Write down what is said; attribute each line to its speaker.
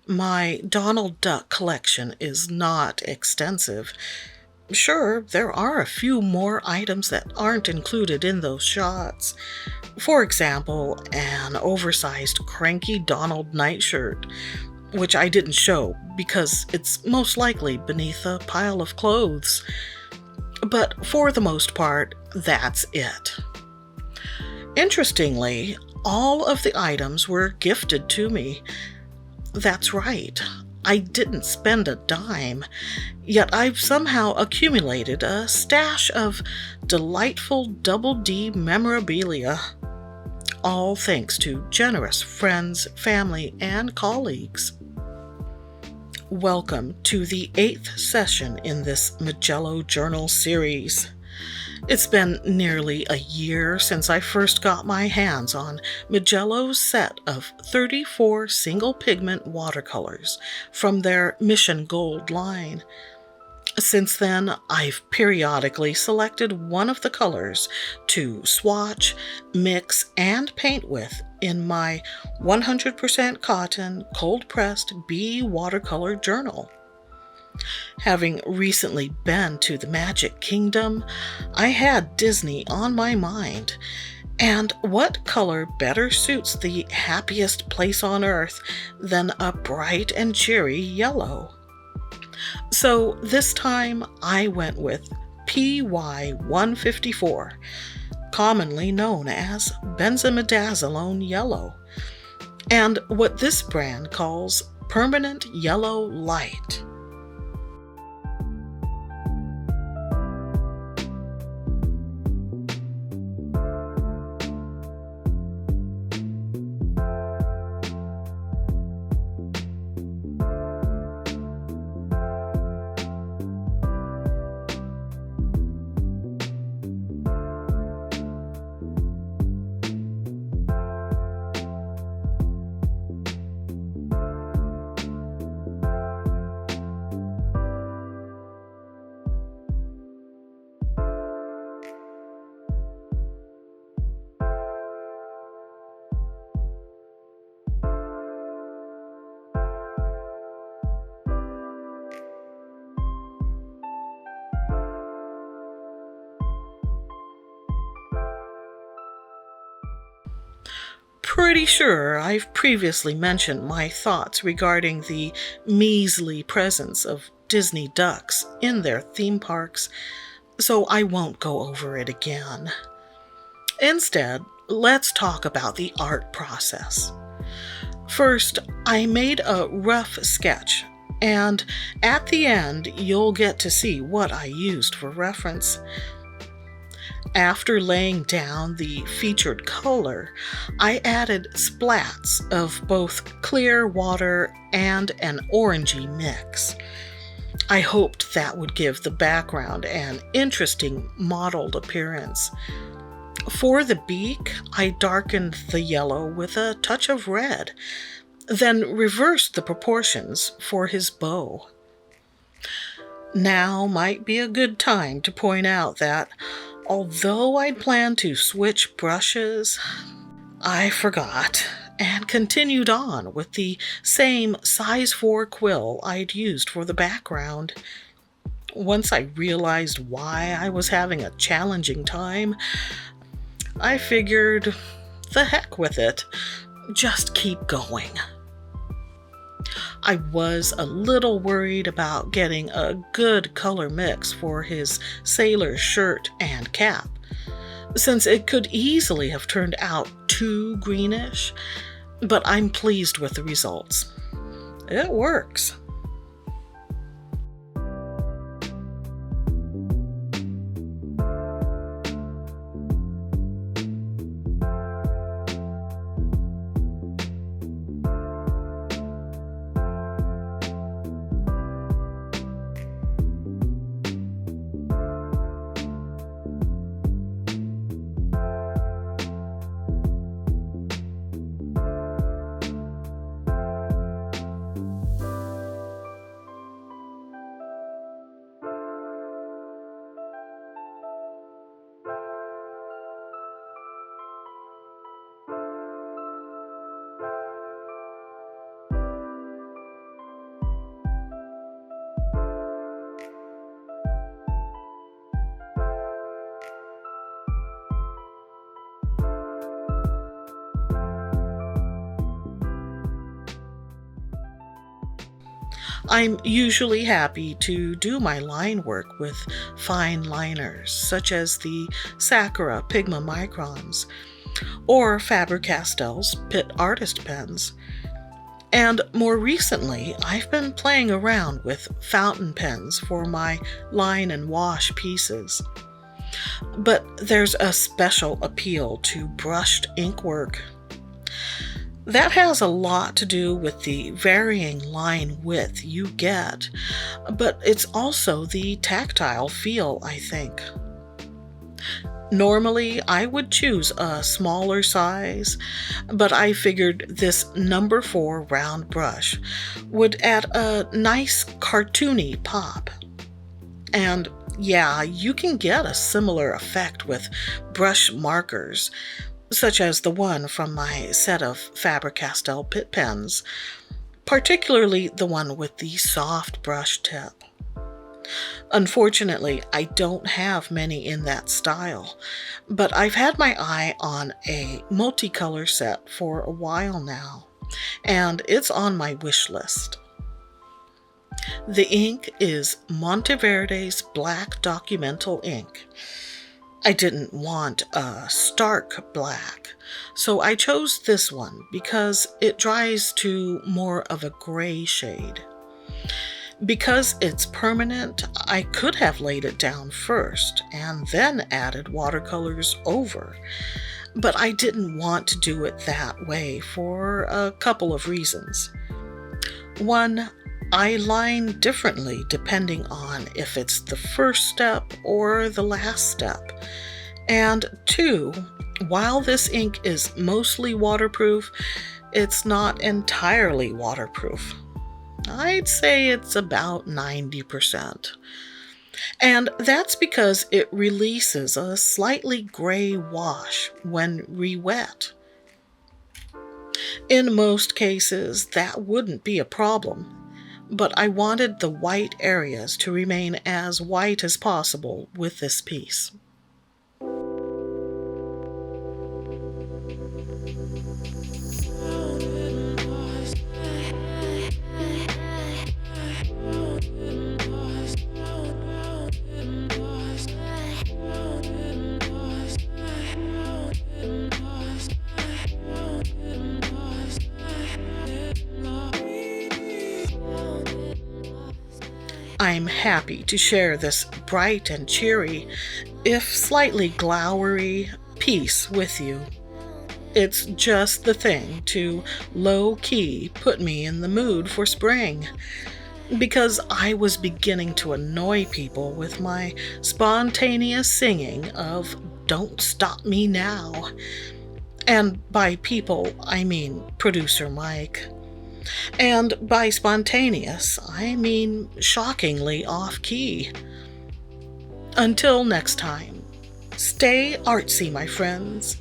Speaker 1: My Donald Duck collection is not extensive. Sure, there are a few more items that aren't included in those shots. For example, an oversized cranky Donald nightshirt, which I didn't show because it's most likely beneath a pile of clothes. But for the most part, that's it. Interestingly, all of the items were gifted to me. That's right, I didn't spend a dime, yet I've somehow accumulated a stash of delightful double D memorabilia, all thanks to generous friends, family, and colleagues. Welcome to the 8th session in this Mijello journal series. It's been nearly a year since I first got my hands on Mijello's set of 34 single pigment watercolors from their Mission Gold line. Since then, I've periodically selected one of the colors to swatch, mix, and paint with in my 100% cotton, cold-pressed B watercolor journal. Having recently been to the Magic Kingdom, I had Disney on my mind, and what color better suits the happiest place on earth than a bright and cheery yellow? So this time I went with PY154, commonly known as benzimidazolone yellow, and what this brand calls permanent yellow light. Pretty sure I've previously mentioned my thoughts regarding the measly presence of Disney ducks in their theme parks, so I won't go over it again. Instead, let's talk about the art process. First, I made a rough sketch, and at the end, you'll get to see what I used for reference. After laying down the featured color, I added splats of both clear water and an orangey mix. I hoped that would give the background an interesting mottled appearance. For the beak, I darkened the yellow with a touch of red, then reversed the proportions for his bow. Now might be a good time to point out that although I'd planned to switch brushes, I forgot and continued on with the same size 4 quill I'd used for the background. Once I realized why I was having a challenging time, I figured, the heck with it, just keep going. I was a little worried about getting a good color mix for his sailor shirt and cap, since it could easily have turned out too greenish, but I'm pleased with the results. It works. I'm usually happy to do my line work with fine liners, such as the Sakura Pigma Microns or Faber-Castell's Pitt Artist Pens. And more recently, I've been playing around with fountain pens for my line and wash pieces. But there's a special appeal to brushed ink work. That has a lot to do with the varying line width you get, but it's also the tactile feel, I think. Normally, I would choose a smaller size, but I figured this number 4 round brush would add a nice cartoony pop. And yeah, you can get a similar effect with brush markers, such as the one from my set of Faber-Castell Pitt pens, particularly the one with the soft brush tip. Unfortunately, I don't have many in that style, but I've had my eye on a multicolor set for a while now, and it's on my wish list. The ink is Monteverde's Black Documental ink. I didn't want a stark black, so I chose this one because it dries to more of a gray shade. Because it's permanent, I could have laid it down first and then added watercolors over, but I didn't want to do it that way for a couple of reasons. One, I line differently depending on if it's the first step or the last step. And two, while this ink is mostly waterproof, it's not entirely waterproof. I'd say it's about 90%. And that's because it releases a slightly gray wash when re-wet. In most cases, that wouldn't be a problem, but I wanted the white areas to remain as white as possible with this piece. I'm happy to share this bright and cheery, if slightly glowery, piece with you. It's just the thing to low-key put me in the mood for spring, because I was beginning to annoy people with my spontaneous singing of "Don't Stop Me Now." And by people, I mean producer Mike. And by spontaneous, I mean shockingly off-key. Until next time, stay artsy, my friends.